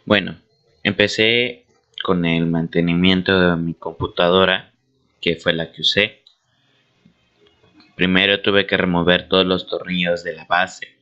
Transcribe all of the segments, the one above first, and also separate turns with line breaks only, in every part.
Bueno, empecé con el mantenimiento de mi computadora, que fue la que usé. Primero tuve que remover todos los tornillos de la base,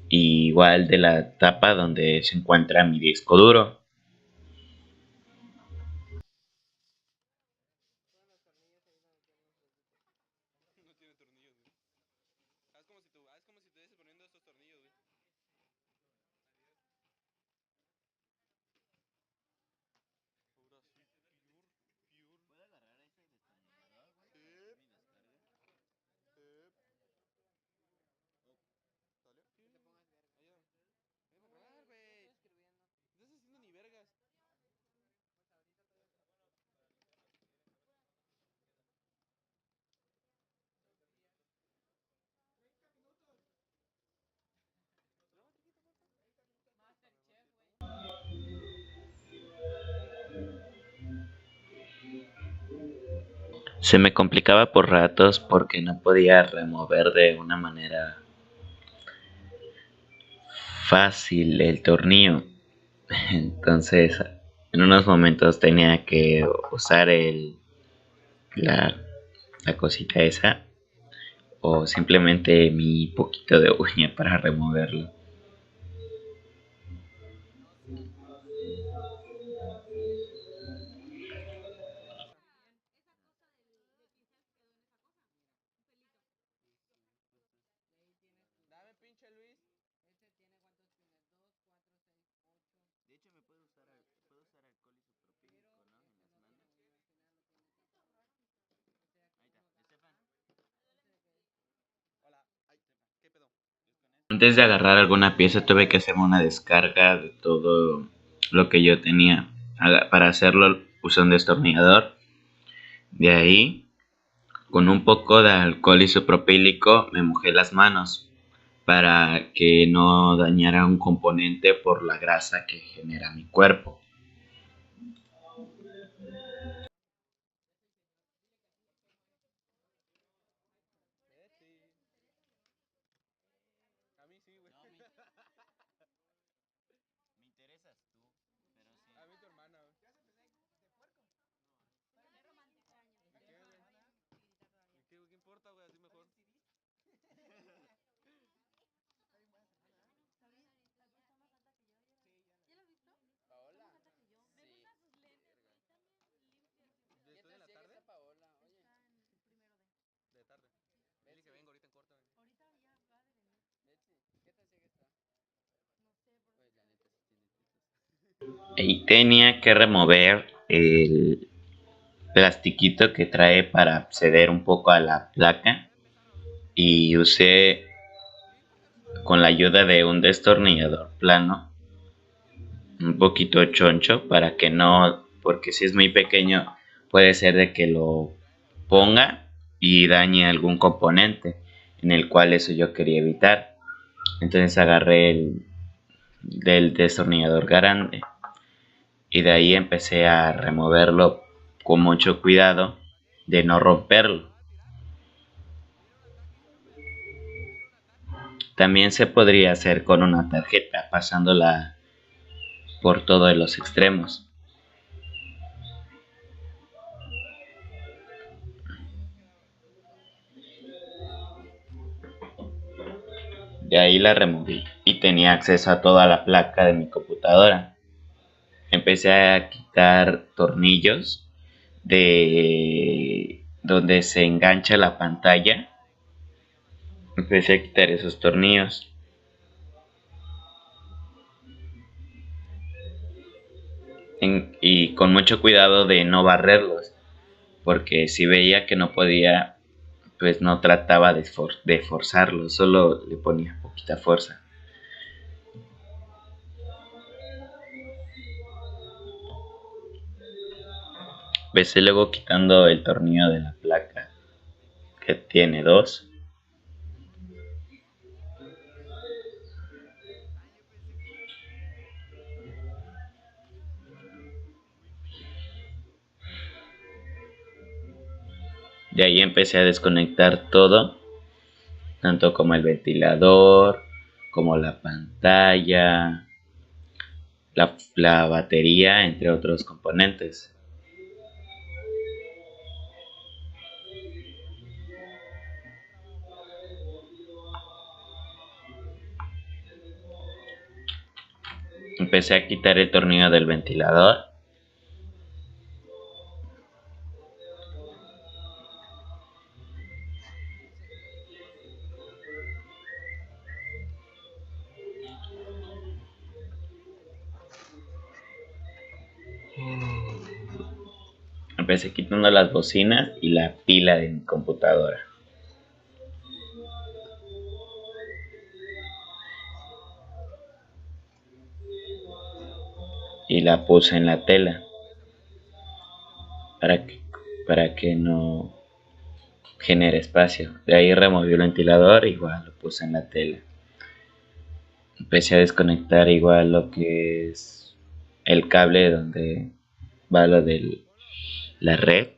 y igual de la tapa donde se encuentra mi disco duro.
No tiene tornillos, güey. Haz como si estuvieses poniendo estos tornillos, güey. Ahora sí, pure. Ep, ep. ¿Salió? Ayúdame. Déjame grabar, güey. No estás haciendo ni vergas.
Se me complicaba por ratos porque no podía remover de una manera fácil el tornillo. Entonces, en unos momentos tenía que usar la, la cosita esa, o simplemente mi poquito de uña para removerlo.
Dame, pinche Luis. De hecho, puedo usar alcohol isopropílico, ¿no? En las manos. Ahí está, Estefan. Hola. Ay, ¿qué pedo?
Antes de agarrar alguna pieza tuve que hacer una descarga de todo lo que yo tenía. Para hacerlo usé un destornillador. De ahí, con un poco de alcohol isopropílico, me mojé las manos para que no dañara un componente por la grasa que genera mi cuerpo.
Betty. A mí sí, güey. Me interesas tú, pero sí. A mí tu hermana, güey. ¿Y qué, güey? ¿Y qué, güey? ¿Qué importa, güey? Así mejor. Paola. Sí. Verga. ¿Estoy en la tarde? Paola, oye. De tarde. Dile que vengo ahorita en corto, güey. Betsy, ¿qué tan ciega está? Pues la neta sí tiene tetas.
Y tenía que remover el plastiquito que trae para acceder un poco a la placa, y usé, con la ayuda de un destornillador plano, un poquito choncho, para que no, porque si es muy pequeño puede ser de que lo ponga y dañe algún componente, en el cual eso yo quería evitar. Entonces agarré el del destornillador grande, y de ahí empecé a removerlo con mucho cuidado de no romperlo. También se podría hacer con una tarjeta, pasándola por todos los extremos. De ahí la removí y tenía acceso a toda la placa de mi computadora. Empecé a quitar tornillos de donde se engancha la pantalla. Empecé a quitar esos tornillos. Y con mucho cuidado de no barrerlos, porque si veía que no podía, pues no trataba de forzarlo, solo le ponía poquita fuerza. Empecé luego quitando el tornillo de la placa, que tiene dos. De ahí empecé a desconectar todo, tanto como el ventilador, como la pantalla, la batería, entre otros componentes. Empecé a quitar el tornillo del ventilador. Empecé quitando las bocinas y la pila de mi computadora. Y la puse en la tela para que, para que no genere espacio. De ahí removí el ventilador, igual lo puse en la tela. Empecé a desconectar igual lo que es el cable donde va lo de la red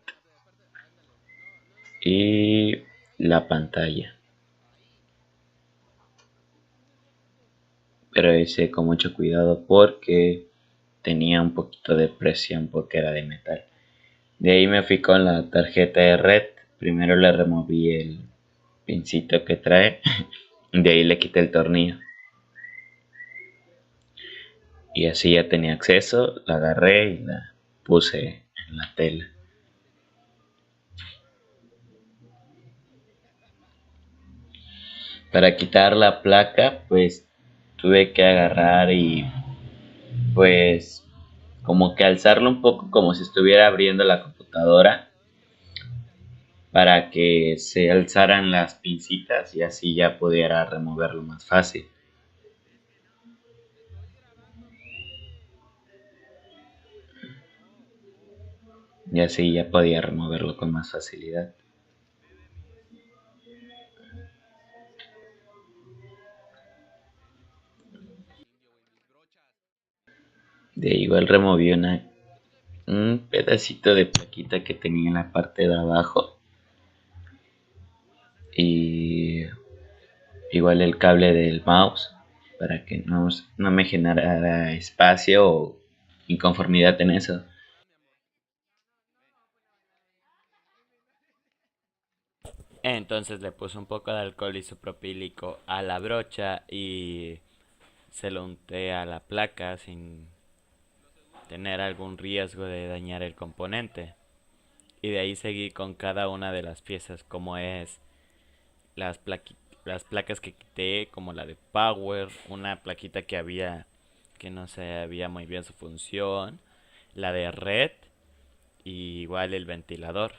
y la pantalla. Pero hice con mucho cuidado porque tenía un poquito de presión porque era de metal. De ahí me fui con la tarjeta de red. Primero le removí el pincito que trae. De ahí le quité el tornillo. Y así ya tenía acceso. La agarré y la puse en la tela. Para quitar la placa, pues tuve que agarrar y pues como que alzarlo un poco como si estuviera abriendo la computadora para que se alzaran las pincitas y así ya pudiera removerlo más fácil. Y así ya podía removerlo con más facilidad. De igual removí un pedacito de plaquita que tenía en la parte de abajo. Y igual el cable del mouse para que no me generara espacio o inconformidad en eso.
Entonces le puse un poco de alcohol isopropílico a la brocha y se lo unté a la placa sin tener algún riesgo de dañar el componente. Y de ahí seguí con cada una de las piezas, como es las, las placas que quité, como la de power, una plaquita que había que no sabía muy bien su función, la de red y igual el ventilador.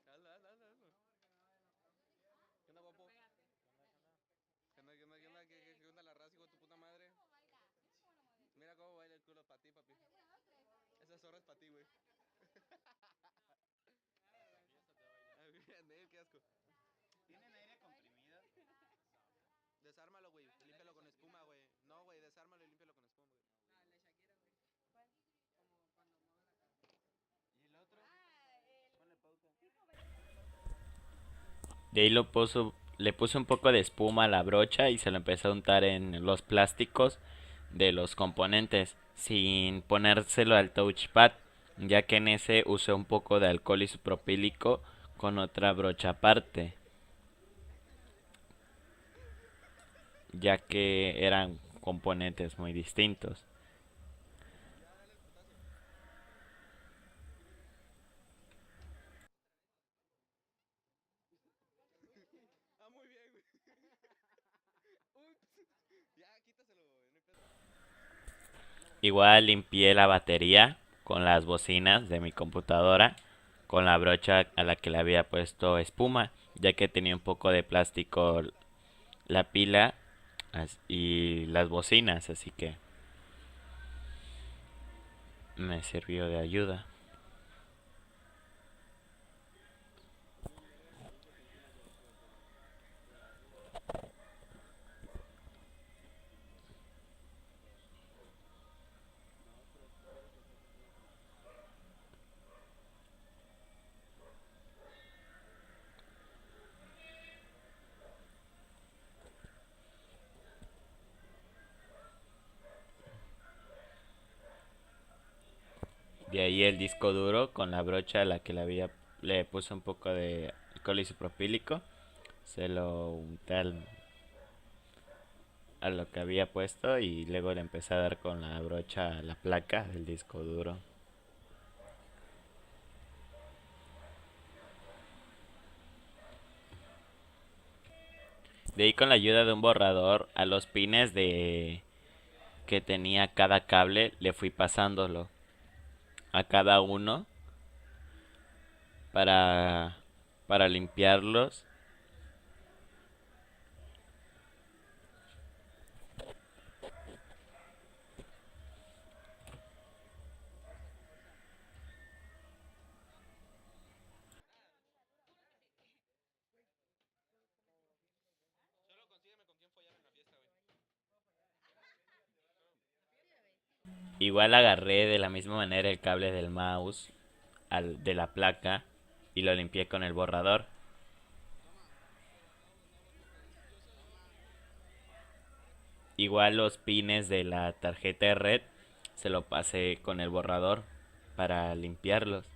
Hazlo, hazlo, hazlo, hazlo. ¿Qué onda, guapo? ¿Qué onda, qué onda, qué onda? ¿Qué onda la raza, hijo de tu puta madre? Mira cómo baila el culo para ti, papi. Esa zorra es para ti, güey. Qué asco. ¿Tienen aire comprimido? Desármalo, güey. Límpialo con espuma, güey. No, güey, desármalo y límpialo con espuma, güey. ¿Y el otro? Ponle pausa.
De ahí le puse un poco de espuma a la brocha y se lo empecé a untar en los plásticos de los componentes sin ponérselo al touchpad, ya que en ese usé un poco de alcohol isopropílico con otra brocha aparte, ya que eran componentes muy distintos.
Ya, dale el putazo. Ah, muy bien, güey. Ups. Ya, quítaselo, güey. No hay pedo.
Igual limpié la batería con las bocinas de mi computadora con la brocha a la que le había puesto espuma, ya que tenía un poco de plástico la pila y las bocinas, así que me sirvió de ayuda. De ahí el disco duro con la brocha a la que le puse un poco de alcohol isopropílico. Se lo unté a lo que había puesto y luego le empecé a dar con la brocha a la placa del disco duro. De ahí con la ayuda de un borrador a los pines de que tenía cada cable le fui pasándolo a cada uno para para limpiarlos. Igual agarré de la misma manera el cable del mouse de la placa y lo limpié con el borrador. Igual los pines de la tarjeta de red se lo pasé con el borrador para limpiarlos.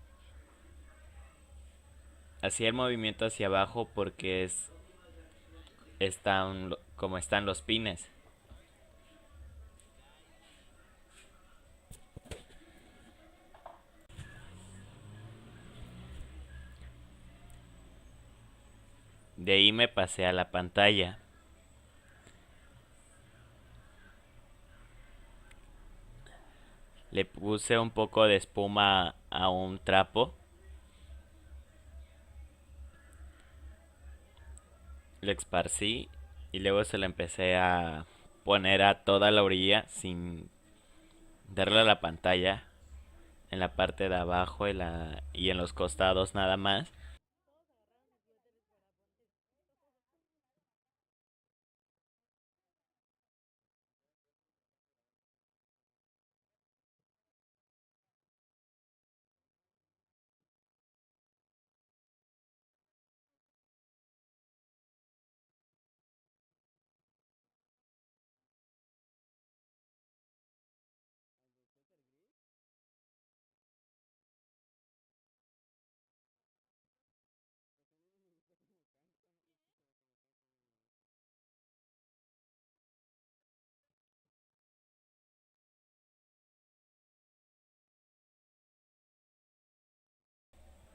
Hacía el movimiento hacia abajo porque están como están los pines. De ahí me pasé a la pantalla. Le puse un poco de espuma a un trapo. Lo esparcí y luego se lo empecé a poner a toda la orilla sin darle a la pantalla, en la parte de abajo y en los costados nada más.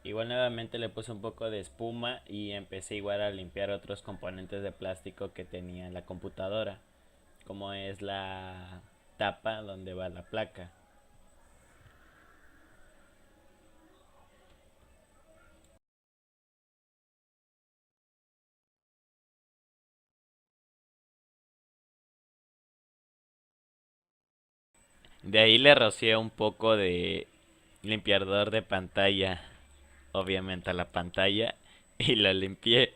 Igual nuevamente le puse un poco de espuma y empecé igual a limpiar otros componentes de plástico que tenía en la computadora, como es la tapa donde va la placa. De ahí le rocié un poco de limpiador de pantalla, obviamente a la pantalla, y la limpié.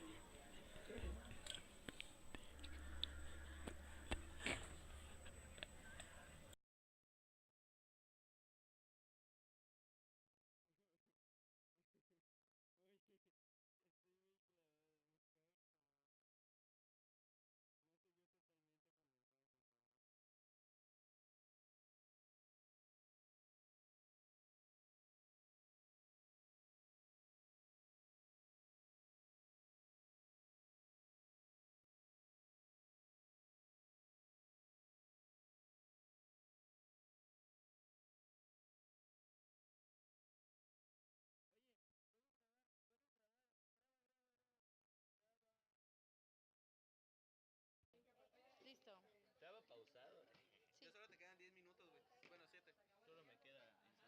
Listo.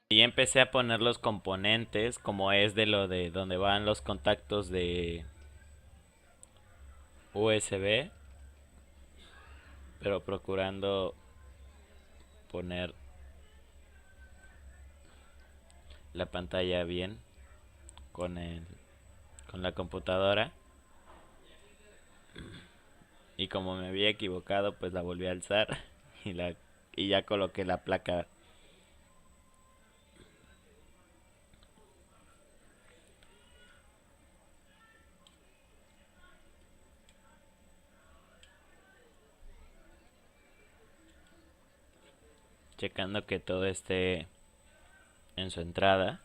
Y empecé a poner los componentes, como es de lo de donde van los contactos de USB, pero procurando poner la pantalla bien con con la computadora. Y como me había equivocado, pues la volví a alzar y y ya coloqué la placa. Checando que todo esté en su entrada.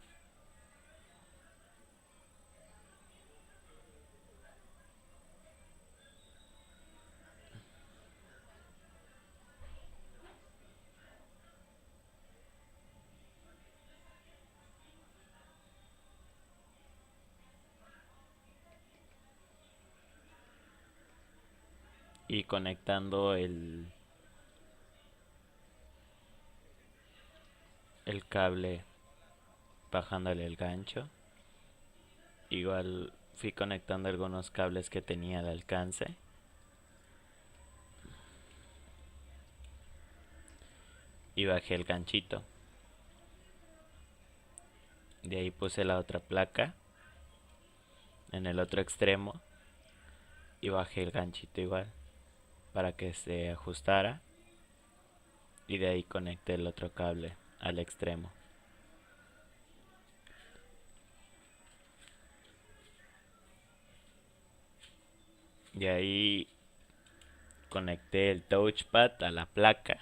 Y conectando el cable, bajándole el gancho. Igual fui conectando algunos cables que tenía al alcance. Y bajé el ganchito. De ahí puse la otra placa en el otro extremo y bajé el ganchito igual para que se ajustara, y de ahí conecté el otro cable al extremo. De ahí conecté el touchpad a la placa.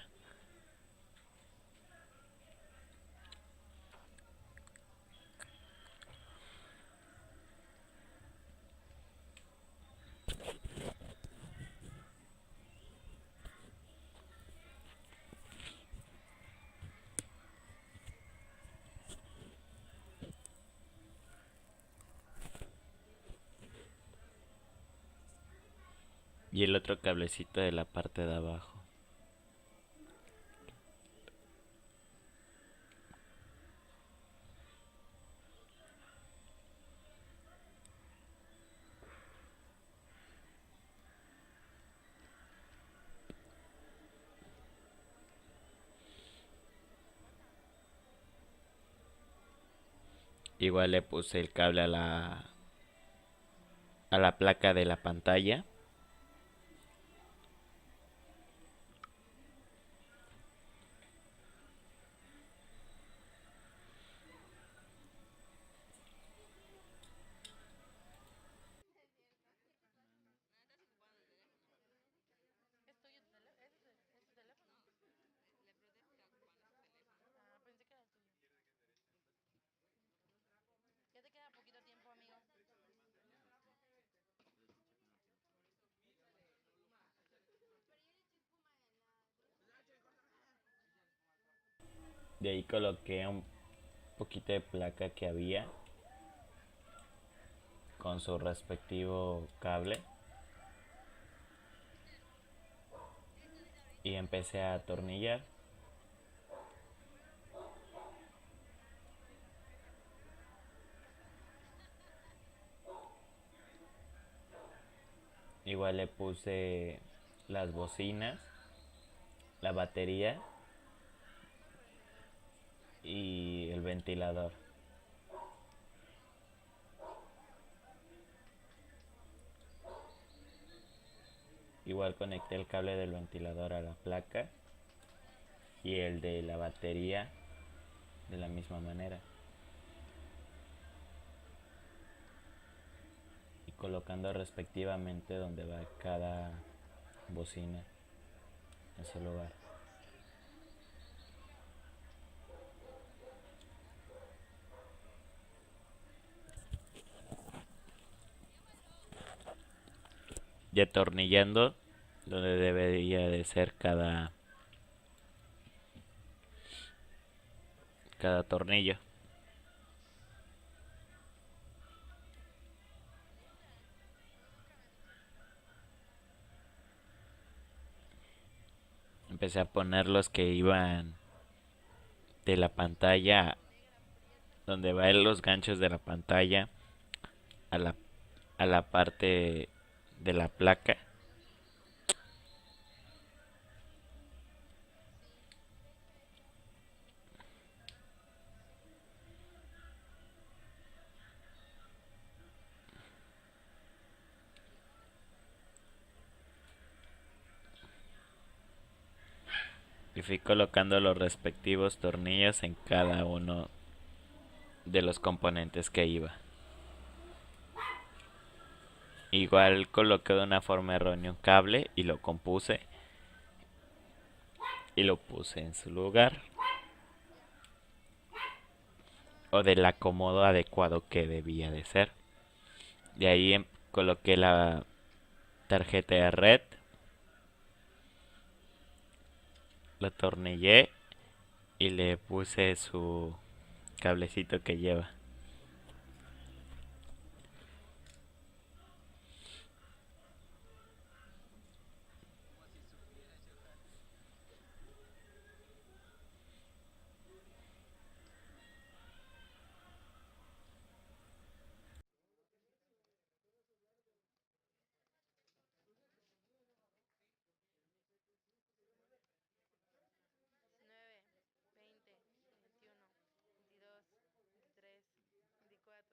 Y el otro cablecito de la parte de abajo. Igual le puse el cable a la placa de la pantalla. De ahí coloqué un poquito de placa que había con su respectivo cable y empecé a atornillar. Igual le puse las bocinas, la batería y el ventilador. Igual conecté el cable del ventilador a la placa y el de la batería de la misma manera. Y colocando respectivamente donde va cada bocina en su lugar. Y atornillando donde debería de ser cada tornillo. Empecé a poner los que iban de la pantalla, donde van los ganchos de la pantalla a la parte de la placa. Y fui colocando los respectivos tornillos en cada uno de los componentes que iba. Igual coloqué de una forma errónea un cable y lo compuse y lo puse en su lugar. o del acomodo adecuado que debía de ser. De ahí coloqué la tarjeta de red, lo atornillé y le puse su cablecito que lleva.
Nueve, 20, 21, 22, 23,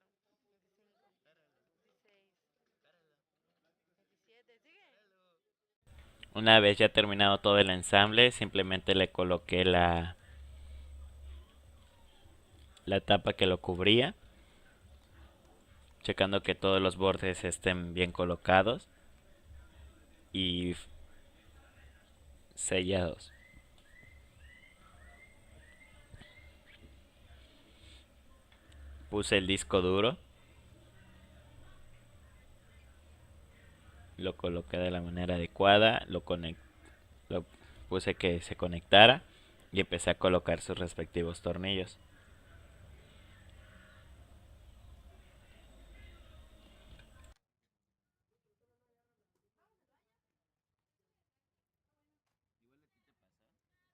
24, 25, 26, 27. ¿Sigue?
Una vez ya terminado todo el ensamble, simplemente le coloqué la tapa que lo cubría, checando que todos los bordes estén bien colocados y sellados. Puse el disco duro, lo coloqué de la manera adecuada, lo puse que se conectara y empecé a colocar sus respectivos tornillos.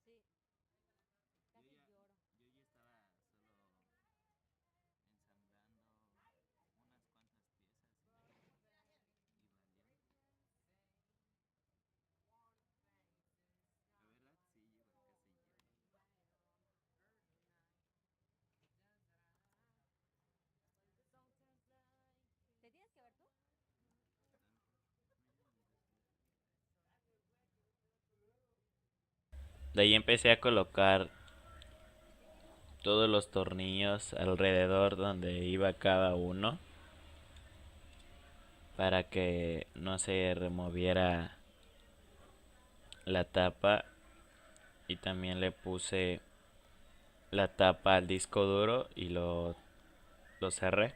Sí, casi lloro. ¿Te tienes que ver tú?
De ahí empecé a colocar todos los tornillos alrededor donde iba cada uno para que no se removiera la tapa, y también le puse la tapa al disco duro y lo cerré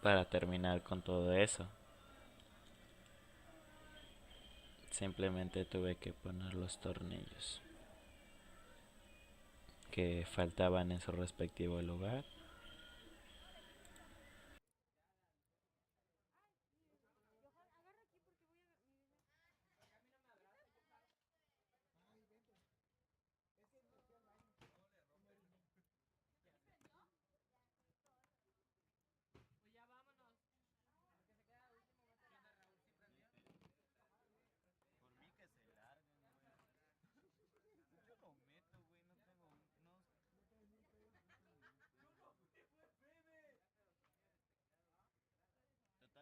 para terminar con todo eso. Simplemente tuve que poner los tornillos que faltaban en su respectivo lugar.
Hasta yo me quedé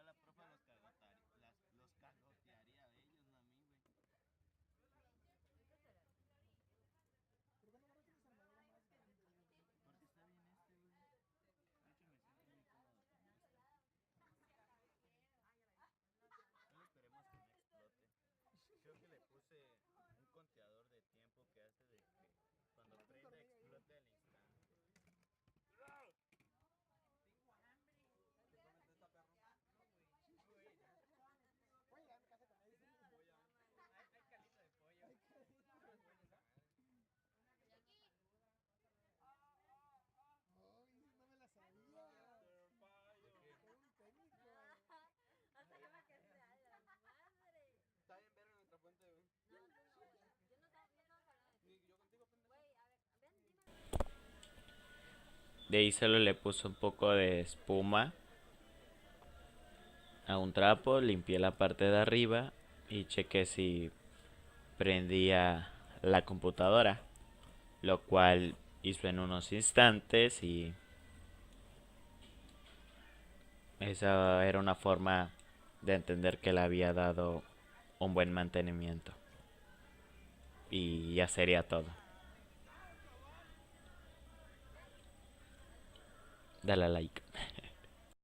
a la madre.
Está bien ver nuestra fuente, güey.
No, yo no estaba hablando de ti.
Ni yo contigo, pendejo.
Güey, a ver, ven, dime.
De ahí solo le puse un poco de espuma a un trapo, limpié la parte de arriba y chequé si prendía la computadora, lo cual hizo en unos instantes, y esa era una forma de entender que le había dado un buen mantenimiento. Y ya sería todo. Dale a like.